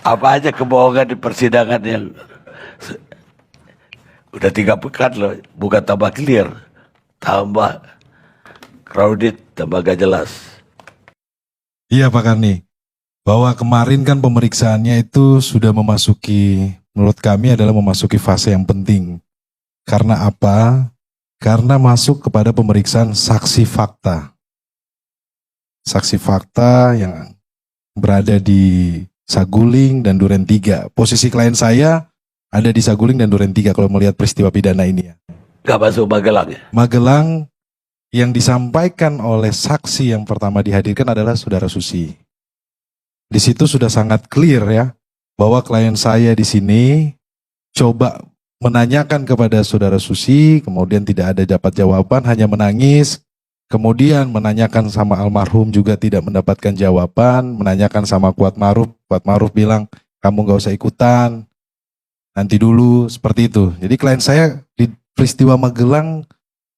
Apa aja kebohongan di persidangan yang udah 3 pekan loh, bukan tambah clear, tambah crowded, tambah gak jelas. Iya Pak Karni, bahwa kemarin kan pemeriksaannya itu sudah memasuki, menurut kami adalah memasuki fase yang penting. Karena apa? Karena masuk kepada pemeriksaan saksi fakta. Saksi fakta yang berada di Saguling dan Duren 3. Posisi klien saya ada di Saguling dan Duren 3 kalau melihat peristiwa pidana ini ya. Gak masuk Magelang ya? Magelang yang disampaikan oleh saksi yang pertama dihadirkan adalah Saudara Susi. Di situ sudah sangat clear ya, bahwa klien saya di sini coba menanyakan kepada Saudara Susi, kemudian tidak ada dapat jawaban, hanya menangis. Kemudian menanyakan sama almarhum juga tidak mendapatkan jawaban, menanyakan sama Kuat Maruf bilang, kamu gak usah ikutan, nanti dulu, seperti itu. Jadi klien saya di peristiwa Magelang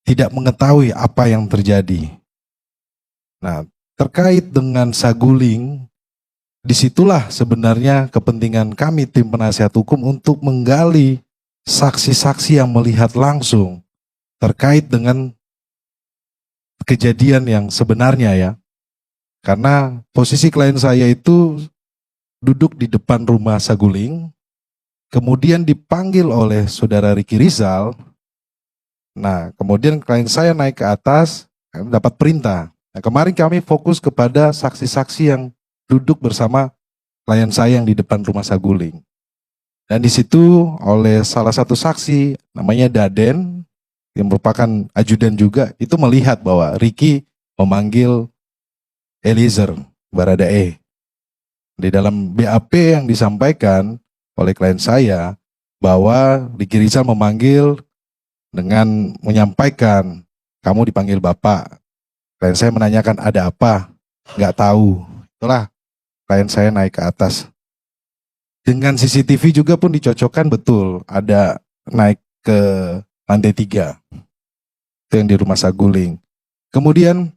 tidak mengetahui apa yang terjadi. Nah, terkait dengan Saguling, disitulah sebenarnya kepentingan kami tim penasihat hukum untuk menggali saksi-saksi yang melihat langsung terkait dengan kejadian yang sebenarnya ya. Karena posisi klien saya itu duduk di depan rumah Saguling, kemudian dipanggil oleh Saudara Ricky Rizal. Nah, kemudian klien saya naik ke atas, dapat perintah. Nah, kemarin kami fokus kepada saksi-saksi yang duduk bersama klien saya yang di depan rumah Saguling. Dan di situ oleh salah satu saksi, namanya Daden, yang merupakan ajudan juga, itu melihat bahwa Ricky memanggil Eliezer Baradae. Di dalam BAP yang disampaikan oleh klien saya, bahwa Ricky Rizal memanggil dengan menyampaikan, kamu dipanggil Bapak. Klien saya menanyakan ada apa, nggak tahu. Itulah klien saya naik ke atas. Dengan CCTV juga pun dicocokkan betul, ada naik ke lantai 3. Itu yang di rumah Saguling. Kemudian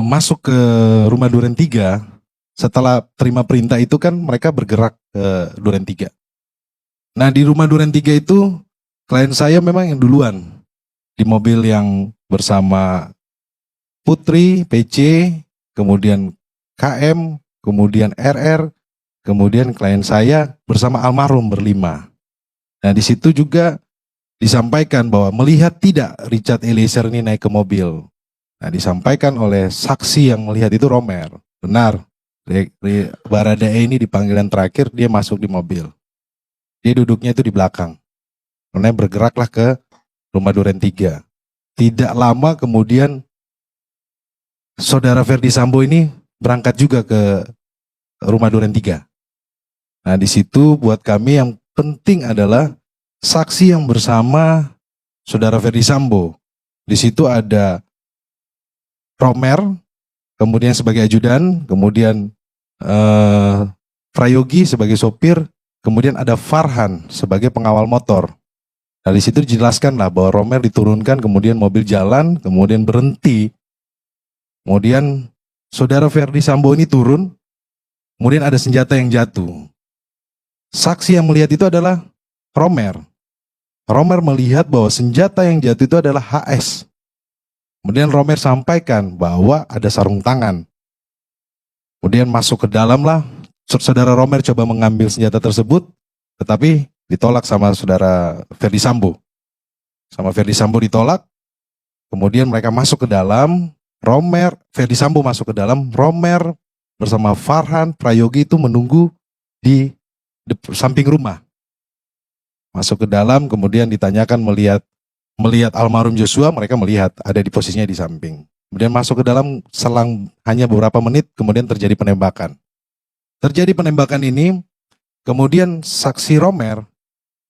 masuk ke rumah Duren 3, setelah terima perintah itu kan mereka bergerak ke Duren 3. Nah di rumah Duren 3 itu klien saya memang yang duluan di mobil yang bersama Putri, PC, kemudian KM, kemudian RR, kemudian klien saya bersama almarhum berlima. Nah di situ juga disampaikan bahwa melihat tidak Richard Eliezer ini naik ke mobil. Nah disampaikan oleh saksi yang melihat itu Romer. Benar, Baradae ini di panggilan terakhir dia masuk di mobil. Dia duduknya itu di belakang. Karena bergeraklah ke rumah Duren 3. Tidak lama kemudian Saudara Ferdi Sambo ini berangkat juga ke rumah Duren 3. Nah di situ buat kami yang penting adalah saksi yang bersama Saudara Ferdi Sambo. Di situ ada Romer, kemudian sebagai ajudan, kemudian Prayogi sebagai sopir, kemudian ada Farhan sebagai pengawal motor. Nah di situ dijelaskan lah bahwa Romer diturunkan, kemudian mobil jalan, kemudian berhenti. Kemudian Saudara Ferdi Sambo ini turun, kemudian ada senjata yang jatuh. Saksi yang melihat itu adalah Romer. Romer melihat bahwa senjata yang jatuh itu adalah HS. Kemudian Romer sampaikan bahwa ada sarung tangan. Kemudian masuk ke dalam lah, Saudara Romer coba mengambil senjata tersebut, tetapi ditolak sama Saudara Ferdi Sambo. Sama Ferdi Sambo ditolak, kemudian mereka masuk ke dalam, Ferdi Sambo masuk ke dalam, Romer bersama Farhan, Prayogi itu menunggu di samping rumah. Masuk ke dalam, kemudian ditanyakan melihat almarhum Joshua, mereka melihat ada di posisinya di samping. Kemudian masuk ke dalam, selang hanya beberapa menit, kemudian terjadi penembakan. Terjadi penembakan ini, kemudian saksi Romer,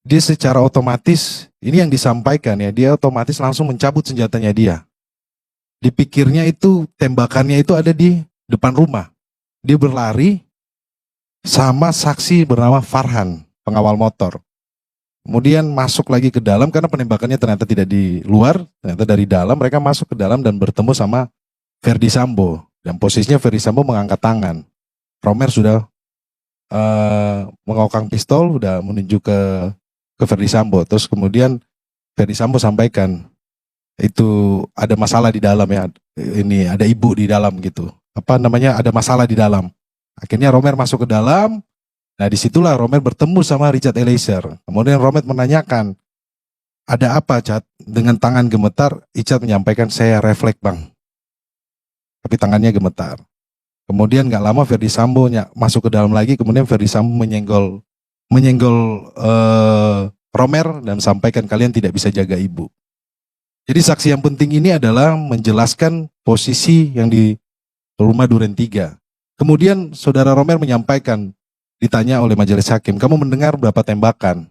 dia secara otomatis, ini yang disampaikan ya, dia otomatis langsung mencabut senjatanya dia. Dipikirnya itu, tembakannya itu ada di depan rumah. Dia berlari sama saksi bernama Farhan, pengawal motor. Kemudian masuk lagi ke dalam karena penembakannya ternyata tidak di luar, ternyata dari dalam mereka masuk ke dalam dan bertemu sama Ferdi Sambo. Dan posisinya Ferdi Sambo mengangkat tangan. Romer sudah mengokang pistol, udah menuju ke Verdi Sambo. Terus kemudian Verdi Sambo sampaikan itu ada masalah di dalam ya, ini ada ibu di dalam gitu. Apa namanya? Ada masalah di dalam. Akhirnya Romer masuk ke dalam. Nah disitulah Romer bertemu sama Richard Eliezer. Kemudian Romer menanyakan, ada apa Cat? Dengan tangan gemetar, Richard menyampaikan, saya refleks bang. Tapi tangannya gemetar. Kemudian gak lama Verdi Sambo masuk ke dalam lagi, kemudian Verdi Sambo menyenggol Romer dan sampaikan kalian tidak bisa jaga ibu. Jadi saksi yang penting ini adalah menjelaskan posisi yang di rumah Duren 3. Kemudian saudara Romer menyampaikan, ditanya oleh majelis hakim, kamu mendengar berapa tembakan?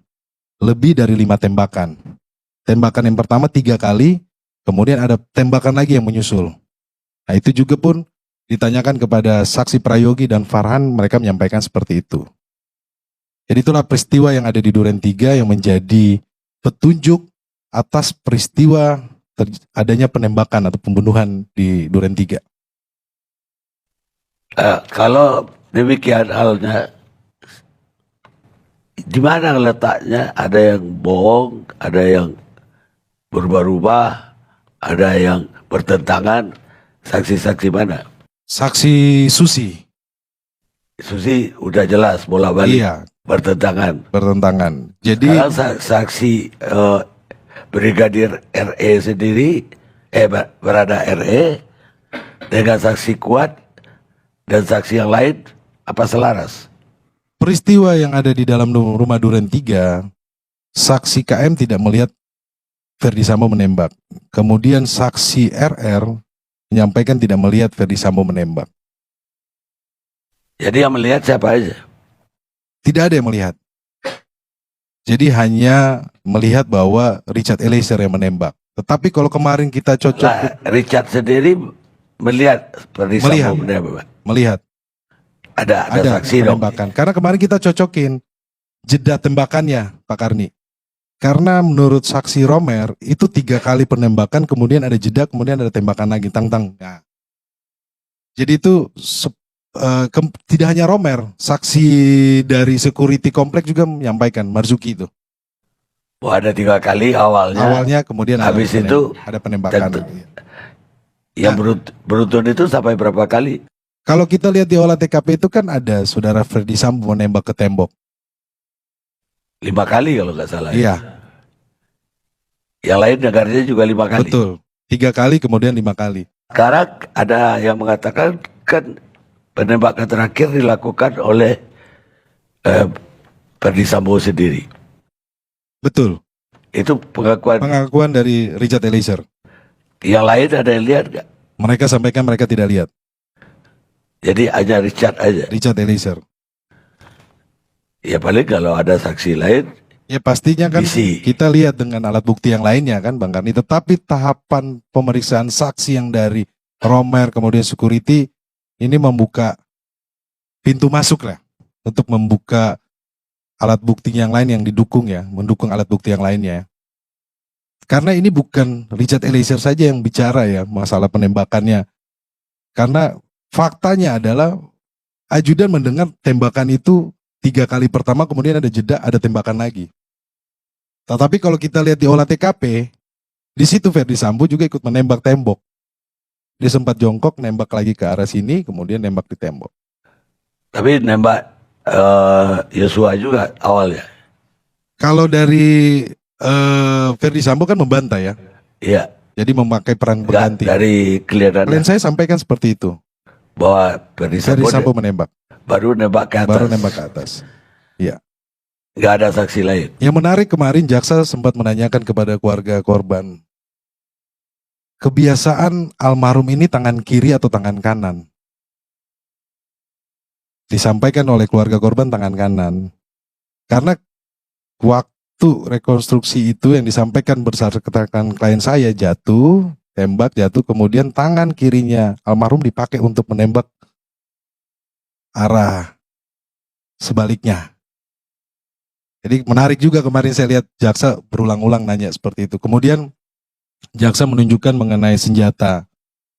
Lebih dari 5 tembakan. Tembakan yang pertama 3 kali, kemudian ada tembakan lagi yang menyusul. Nah itu juga pun ditanyakan kepada saksi Prayogi dan Farhan, mereka menyampaikan seperti itu. Jadi itulah peristiwa yang ada di Duren 3 yang menjadi petunjuk atas peristiwa adanya penembakan atau pembunuhan di Duren 3. Kalau demikian halnya, di mana letaknya? Ada yang bohong, ada yang berubah-ubah, ada yang bertentangan. Saksi-saksi mana? Saksi Susi. Susi udah jelas bola-balik. Iya, bertentangan. Jadi sekarang saksi Brigadir RE sendiri, berada RE dengan saksi Kuat dan saksi yang lain, apa selaras? peristiwa yang ada di dalam rumah Duren 3, saksi KM tidak melihat Verdi Sambo menembak. Kemudian saksi RR menyampaikan tidak melihat Verdi Sambo menembak. Jadi yang melihat siapa aja? Tidak ada yang melihat. Jadi hanya melihat bahwa Richard Eliezer yang menembak. Tetapi kalau kemarin kita cocok, Richard sendiri melihat Verdi Sambo menembak. Melihat. Ada saksi penembakan. Karena kemarin kita cocokin jeda tembakannya, Pak Karni. Karena menurut saksi Romer itu 3 kali penembakan, kemudian ada jeda, kemudian ada tembakan lagi, tang-tang. Nah, jadi itu tidak hanya Romer, saksi dari security kompleks juga menyampaikan, Marzuki itu. Oh, ada 3 kali awalnya. Awalnya, kemudian habis itu ada penembakan. Yang beruntun itu sampai berapa kali? Kalau kita lihat di olah TKP itu kan ada saudara Verdi Sambo menembak ke tembok. 5 kali kalau nggak salah. Iya. Yang lain negaranya juga 5 kali. Betul. 3 kali kemudian 5 kali. Sekarang ada yang mengatakan kan penembakan terakhir dilakukan oleh Verdi Sambo sendiri. Betul. Itu pengakuan dari Richard Eliezer. Yang lain ada yang lihat nggak? Mereka sampaikan mereka tidak lihat. Jadi hanya Richard aja. Richard Eliezer. Ya paling kalau ada saksi lain. Ya pastinya kan kita lihat dengan alat bukti yang lainnya kan Bang Karni. Tetapi tahapan pemeriksaan saksi yang dari Romer kemudian security ini membuka pintu masuk lah. Untuk membuka alat bukti yang lain yang didukung ya. Mendukung alat bukti yang lainnya. Karena ini bukan Richard Eliezer saja yang bicara ya masalah penembakannya. Karena faktanya adalah ajudan mendengar tembakan itu 3 kali pertama, kemudian ada jeda, ada tembakan lagi. Tetapi kalau kita lihat di olah TKP, di situ Verdi Sambo juga ikut menembak tembok. Dia sempat jongkok, nembak lagi ke arah sini, kemudian nembak di tembok. Tapi nembak Yosua juga awalnya. Kalau dari Verdi Sambo kan membantah ya. Iya. Jadi memakai peran berganti. Dari kelihatan. Klien saya sampaikan seperti itu. Bahwa Verdi Sambo menembak. Baru nembak ke atas. Iya. Nggak ada saksi lain. Yang menarik kemarin jaksa sempat menanyakan kepada keluarga korban. Kebiasaan almarhum ini tangan kiri atau tangan kanan? Disampaikan oleh keluarga korban tangan kanan. Karena waktu rekonstruksi itu yang disampaikan berdasarkan klien saya jatuh, tembak jatuh, kemudian tangan kirinya almarhum dipakai untuk menembak arah sebaliknya. Jadi menarik juga kemarin saya lihat jaksa berulang-ulang nanya seperti itu. Kemudian jaksa menunjukkan mengenai senjata.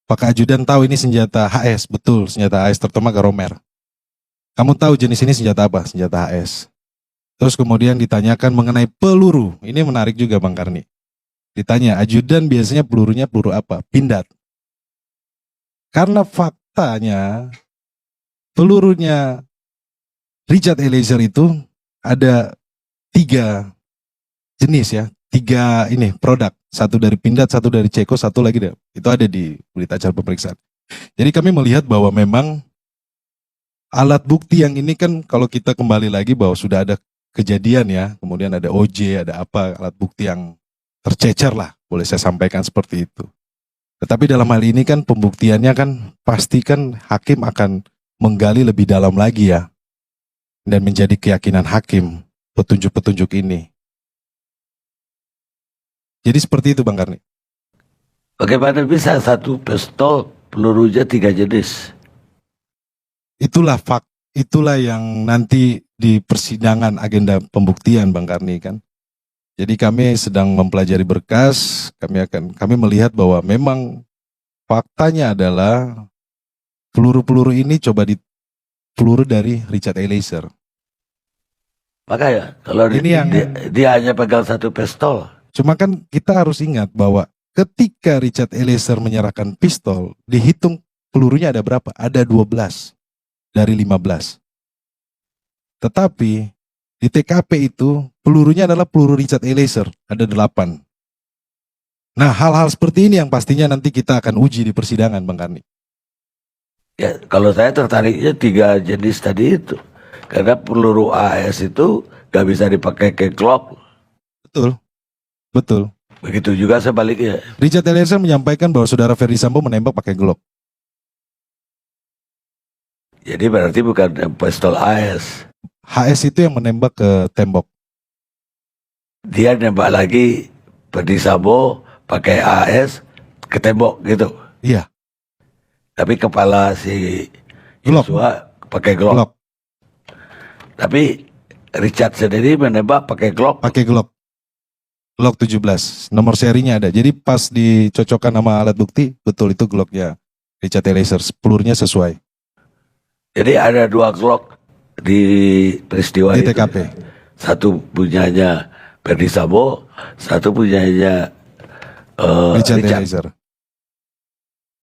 Apakah ajudan tahu ini senjata HS? Betul, senjata HS terutama Romer. Kamu tahu jenis ini senjata apa? Senjata HS. Terus kemudian ditanyakan mengenai peluru. Ini menarik juga Bang Karni. Ditanya, ajudan biasanya pelurunya peluru apa? Pindad. Karena faktanya pelurunya Richard Eliezer itu ada 3 jenis ya. 3 ini produk. Satu dari Pindad, satu dari Ceko, satu lagi deh. Itu ada di berita acara pemeriksaan. Jadi kami melihat bahwa memang alat bukti yang ini kan kalau kita kembali lagi bahwa sudah ada kejadian ya. Kemudian ada OJ, ada apa alat bukti yang tercecer lah. Boleh saya sampaikan seperti itu. Tetapi dalam hal ini kan pembuktiannya kan pasti kan hakim akan menggali lebih dalam lagi ya. Dan menjadi keyakinan hakim petunjuk-petunjuk ini. Jadi seperti itu Bang Karni. Bagaimana bisa satu pistol pelurunya 3 jenis? Itulah yang nanti di persidangan agenda pembuktian Bang Karni kan. Jadi kami sedang mempelajari berkas, kami melihat bahwa memang faktanya adalah peluru-peluru ini peluru dari Richard Eliezer. Makanya kalau Ini yang dia hanya pegang satu pistol. Cuma kan kita harus ingat bahwa ketika Richard Eliezer menyerahkan pistol, dihitung pelurunya ada berapa? Ada 12 dari 15. Tetapi di TKP itu pelurunya adalah peluru Richard Eliezer, ada 8. Nah, hal-hal seperti ini yang pastinya nanti kita akan uji di persidangan Bang Karni. Ya, kalau saya tertariknya 3 jenis tadi itu. Karena peluru AS itu gak bisa dipakai ke Glock. Betul. Begitu juga sebaliknya. Richard Eliezer menyampaikan bahwa saudara Ferdi Sambo menembak pakai Glock. Jadi berarti bukan pistol AS. HS itu yang menembak ke tembok. Dia nembak lagi Ferdi Sambo pakai AS ke tembok gitu. Iya. Tapi kepala si Glock. Yosua pakai Glock. Tapi Richard sendiri menembak pakai Glock. Pakai Glock. Glock 17. Nomor serinya ada. Jadi pas dicocokkan nama alat bukti, betul itu Glocknya Richard Eliezer. Pelurunya sesuai. Jadi ada 2 Glock di peristiwa Di itu. TKP. Satu punyanya Ferdi Sambo, satu punyanya Richard Richard. Eliezer.